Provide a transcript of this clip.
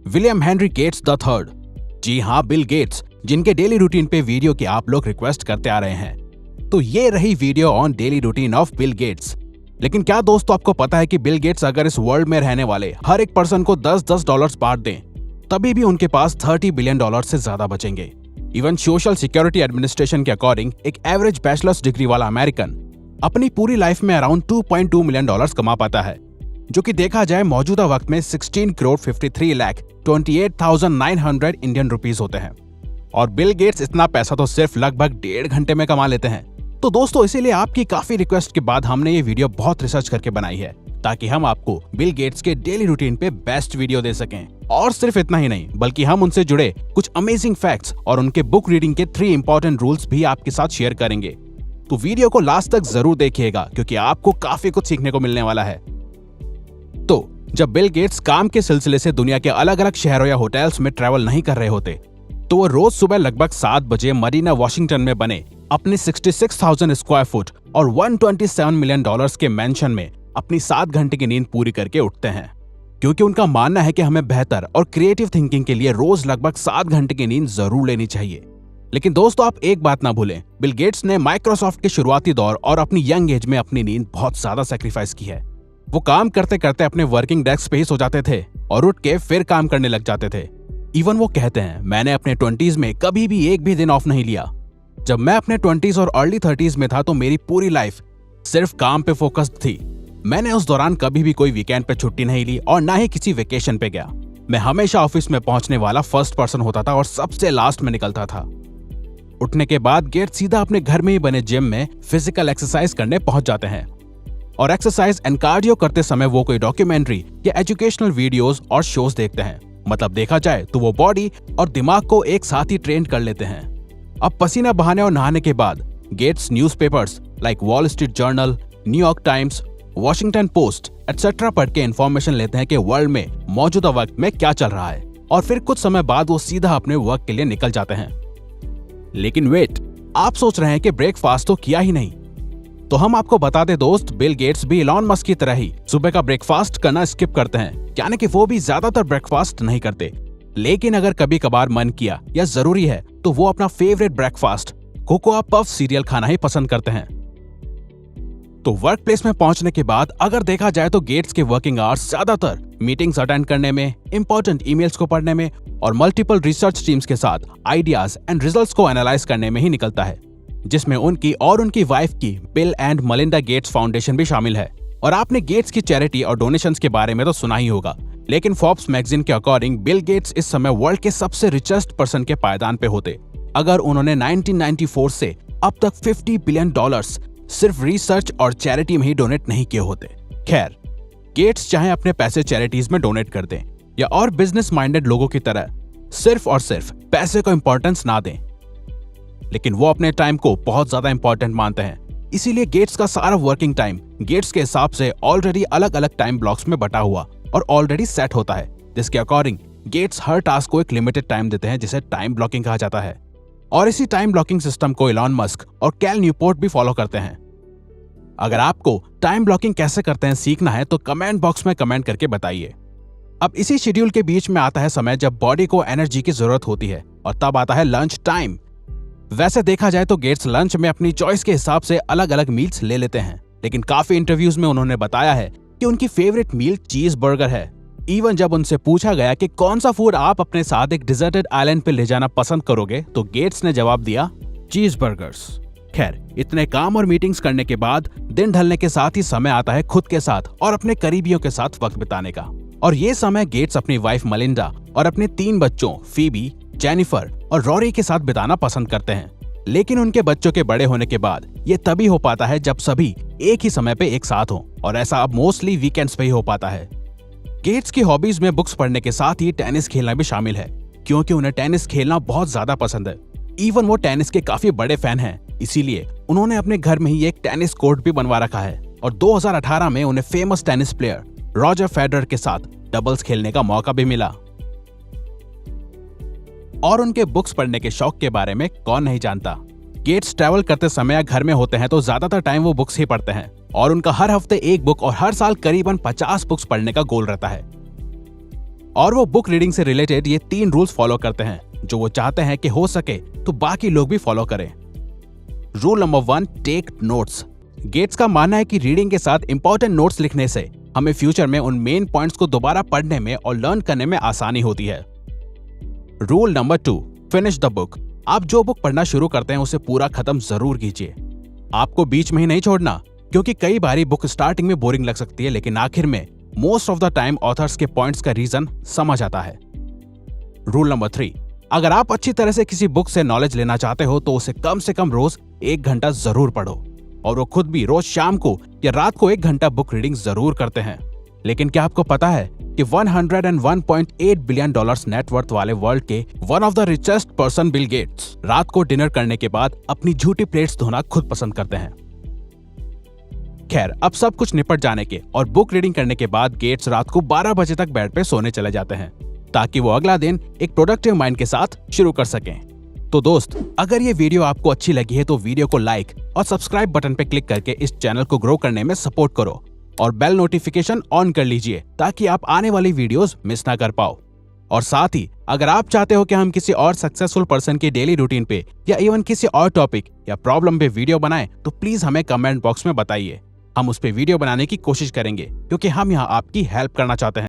William Henry Gates the third. जी हाँ, Bill Gates, जिनके डेली रूटीन पे वीडियो की आप लोग रिक्वेस्ट करते आ रहे हैं। तो ये रही video on daily routine of Bill Gates. लेकिन क्या दोस्तों आपको पता है कि बिल गेट्स अगर इस वर्ल्ड में रहने वाले हर एक पर्सन को 10-10 डॉलर्स बांट दें, तभी भी उनके पास 30 बिलियन डॉलर से ज्यादा बचेंगे। इवन सोशल सिक्योरिटी एडमिनिस्ट्रेशन के अकॉर्डिंग एक एवरेज बैचलर्स डिग्री वाला अमेरिकन अपनी पूरी लाइफ में अराउंड 2.2 मिलियन डॉलर्स कमा पाता है, जो कि देखा जाए मौजूदा वक्त में 16 करोड़ 53 लाख 28,900 इंडियन रुपीस होते हैं। और बिल गेट्स इतना पैसा तो सिर्फ लगभग 1.5 घंटे में कमा लेते हैं। तो दोस्तों इसीलिए आपकी काफी रिक्वेस्ट के बाद हमने ये वीडियो बहुत रिसर्च करके बनाई है, ताकि हम आपको बिल गेट्स के डेली रूटीन पे बेस्ट वीडियो दे सकें। और सिर्फ इतना ही नहीं, बल्कि हम उनसे जुड़े कुछ अमेजिंग फैक्ट्स और उनके बुक रीडिंग के 3 इंपॉर्टेंट रूल्स भी आपके साथ शेयर करेंगे। तो वीडियो को लास्ट तक जरूर देखिएगा, क्योंकि आपको काफी कुछ सीखने को मिलने वाला है। तो जब बिल गेट्स काम के सिलसिले से दुनिया के अलग अलग शहरों या होटल्स में ट्रैवल नहीं कर रहे होते, तो वो रोज सुबह लगभग 7 बजे मरीना वाशिंगटन में बने अपने 66,000 स्क्वायर फुट और 127 मिलियन डॉलर्स के मैंशन में अपनी 7 घंटे की नींद पूरी करके उठते हैं, क्योंकि उनका मानना है कि हमें बेहतर और क्रिएटिव थिंकिंग के लिए रोज लगभग 7 घंटे की नींद जरूर लेनी चाहिए। लेकिन दोस्तों आप एक बात ना भूलें, बिल गेट्स ने माइक्रोसॉफ्ट के शुरुआती दौर और अपनी यंग एज में अपनी नींद बहुत ज्यादा सैक्रिफाइस की है। वो काम करते करते अपने वर्किंग डेस्क पे ही सो जाते थे और उठ के फिर काम करने लग जाते थे। इवन वो कहते हैं, मैंने अपने 20s में कभी भी एक भी दिन ऑफ नहीं लिया। जब मैं अपने 20s और अर्ली 30s में था तो मेरी पूरी लाइफ सिर्फ काम पे फोकस्ड थी। मैंने उस दौरान कभी भी कोई वीकेंड पे छुट्टी नहीं ली और ना ही किसी वेकेशन पे गया। मैं हमेशा ऑफिस में पहुंचने वाला फर्स्ट पर्सन होता था और सबसे लास्ट में निकलता था। उठने के बाद गेट सीधा अपने घर में ही बने जिम में फिजिकल एक्सरसाइज करने पहुंच जाते हैं और एक्सरसाइज एंड कार्डियो करते समय वो कोई डॉक्यूमेंट्री या एजुकेशनल वीडियोस और शोज देखते हैं। मतलब देखा जाए तो वो बॉडी और दिमाग को एक साथ ही ट्रेन कर लेते हैं। अब पसीना बहाने और नहाने के बाद Gates newspapers like Wall Street Journal, New York Times, Washington Post etcetera पढ़ के इन्फॉर्मेशन लेते हैं कि वर्ल्ड में मौजूदा वक्त में क्या चल रहा है, और फिर कुछ समय बाद वो सीधा अपने वर्क के लिए निकल जाते हैं। लेकिन वेट, आप सोच रहे हैं कि ब्रेकफास्ट तो किया ही नहीं। तो हम आपको बता दें दोस्त, बिल गेट्स भी इलॉन मस्क की तरह ही सुबह का ब्रेकफास्ट करना स्किप करते हैं, यानी कि वो भी ज्यादातर ब्रेकफास्ट नहीं करते। लेकिन अगर कभी कभार मन किया या जरूरी है तो वो अपना favourite breakfast cocoa puff serial खाना ही पसंद करते हैं। तो वर्क प्लेस में पहुंचने के बाद अगर देखा जाए तो गेट्स के वर्किंग आवर्स ज्यादातर मीटिंग्स अटेंड करने में, इंपॉर्टेंट ईमेल्स को पढ़ने में और मल्टीपल रिसर्च टीम्स के साथ आइडियाज एंड रिजल्ट्स को एनालाइज करने में ही निकलता है, जिसमें उनकी और उनकी वाइफ की Bill and Melinda Gates foundation भी शामिल है। और आपने गेट्स की चैरिटी और डोनेशंस के बारे में तो सुना ही होगा, लेकिन फोर्ब्स मैगजीन के अकॉर्डिंग बिल गेट्स इस समय वर्ल्ड के सबसे रिचेस्ट पर्सन के पायदान पे होते, अगर उन्होंने 1994 से अब तक 50 बिलियन डॉलर्स सिर्फ रिसर्च और चैरिटी में ही डोनेट नहीं किए होते। खैर, गेट्स चाहे अपने पैसे चैरिटीज में डोनेट कर दें या और बिजनेस माइंडेड लोगों की तरह सिर्फ और सिर्फ पैसे को इंपॉर्टेंस ना दें, लेकिन वो अपने टाइम को बहुत ज्यादा इंपॉर्टेंट मानते हैं। इसीलिए गेट्स का सारा वर्किंग टाइम गेट्स के हिसाब से ऑलरेडी अलग अलग टाइम ब्लॉक्स में बटा हुआ और ऑलरेडी सेट होता है, जिसके अकॉर्डिंग गेट्स हर टास्क को एक लिमिटेड टाइम देते हैं, जिसे टाइम ब्लॉकिंग कहा जाता है। और इसी टाइम ब्लॉकिंग सिस्टम को इलॉन मस्क और कैल न्यूपोर्ट भी फॉलो करते हैं। अगर आपको टाइम ब्लॉकिंग कैसे करते हैं सीखना है तो कमेंट बॉक्स में कमेंट करके बताइए। अब इसी शेड्यूल के बीच में आता है समय जब बॉडी को एनर्जी की जरूरत होती है, और तब आता है लंच टाइम। वैसे देखा जाए तो गेट्स लंच में अपनी चॉइस के हिसाब से अलग अलग मील्स ले लेते हैं, लेकिन काफी इंटरव्यूज में उन्होंने बताया है कि उनकी फेवरेट मील चीज बर्गर है। इवन जब उनसे पूछा गया कि कौन सा फूड आप अपने साथ एक डिजर्टेड आइलैंड पे ले जाना पसंद करोगे, तो गेट्स ने जवाब दिया, चीज बर्गर्स। खैर, इतने काम और मीटिंग्स करने के बाद दिन ढलने के साथ ही समय आता है खुद के साथ और अपने करीबियों के साथ वक्त बिताने का। और ये समय गेट्स अपनी वाइफ मलिंडा और अपने 3 बच्चों फीबी, जेनिफर और रॉरी के साथ बिताना पसंद करते हैं। लेकिन उनके बच्चों के बड़े होने के बाद ये तभी हो पाता है जब सभी एक ही समय पे एक साथ हों, और ऐसा अब मोस्टली वीकेंड्स पे ही हो पाता है। गेट्स की हॉबीज में बुक्स पढ़ने के साथ ही टेनिस खेलना भी शामिल है, क्योंकि उन्हें टेनिस खेलना बहुत ज्यादा पसंद है। इवन वो टेनिस के काफी बड़े फैन हैं, इसीलिए उन्होंने अपने घर में ही एक टेनिस कोर्ट भी बनवा रखा है। और 2018 में उन्हें famous tennis player Roger Federer के साथ डबल्स खेलने का मौका भी मिला। और उनके बुक्स पढ़ने के शौक के बारे में कौन नहीं जानता। गेट्स ट्रैवल करते समय या घर में होते हैं तो ज्यादातर टाइम वो बुक्स ही पढ़ते हैं, और उनका हर हफ्ते एक बुक और हर साल करीबन 50 बुक्स पढ़ने का गोल रहता है। और वो बुक रीडिंग से रिलेटेड ये 3 रूल्स फॉलो करते हैं जो वो चाहते हैं कि हो सके तो बाकी लोग भी फॉलो करें। Rule number 1, take notes. Gates का मानना है कि रीडिंग के साथ इंपॉर्टेंट नोट्स लिखने से हमें फ्यूचर में उन मेन पॉइंट्स को दोबारा पढ़ने में और लर्न करने में आसानी होती है। Rule number 2, finish the book. आप जो बुक पढ़ना शुरू करते हैं उसे पूरा खत्म जरूर कीजिए। आपको बीच में ही नहीं छोड़ना, क्योंकि कई बारी बुक स्टार्टिंग में बोरिंग लग सकती है लेकिन आखिर में most of the time authors के पॉइंट्स का रीजन समझ आता है। रूल नंबर 3, अगर आप अच्छी तरह से किसी बुक से नॉलेज लेना चाहते हो तो उसे कम से कम रोज 1 घंटा जरूर पढ़ो। और वो खुद भी रोज शाम को या रात को 1 घंटा बुक रीडिंग जरूर करते हैं। लेकिन क्या आपको पता है कि 101.8 बिलियन डॉलर्स नेटवर्थ वाले वर्ल्ड के one of the richest person Bill Gates रात को डिनर करने के बाद अपनी झूठी प्लेट्स धोना खुद पसंद करते हैं। खैर, अब सब कुछ निपट जाने के और बुक रीडिंग करने के बाद गेट्स रात को 12 बजे तक बेड पे सोने चले जाते हैं ताकि वो अगला दिन एक प्रोडक्टिव माइंड के साथ शुरू कर सकें। तो दोस्त, अगर ये वीडियो आपको अच्छी लगी है तो वीडियो को लाइक और सब्सक्राइब बटन पे क्लिक करके इस चैनल को ग्रो करने में सपोर्ट करो और बेल नोटिफिकेशन ऑन कर लीजिए ताकि आप आने वाली वीडियोस मिस ना कर पाओ। और साथ ही अगर आप चाहते हो कि हम किसी और सक्सेसफुल पर्सन के डेली रूटीन पे या इवन किसी और टॉपिक या प्रॉब्लम पे वीडियो बनाएं तो प्लीज हमें कमेंट बॉक्स में बताइए। हम उस पे वीडियो बनाने की कोशिश करेंगे क्योंकि हम यहाँ आपकी हेल्प करना चाहते हैं।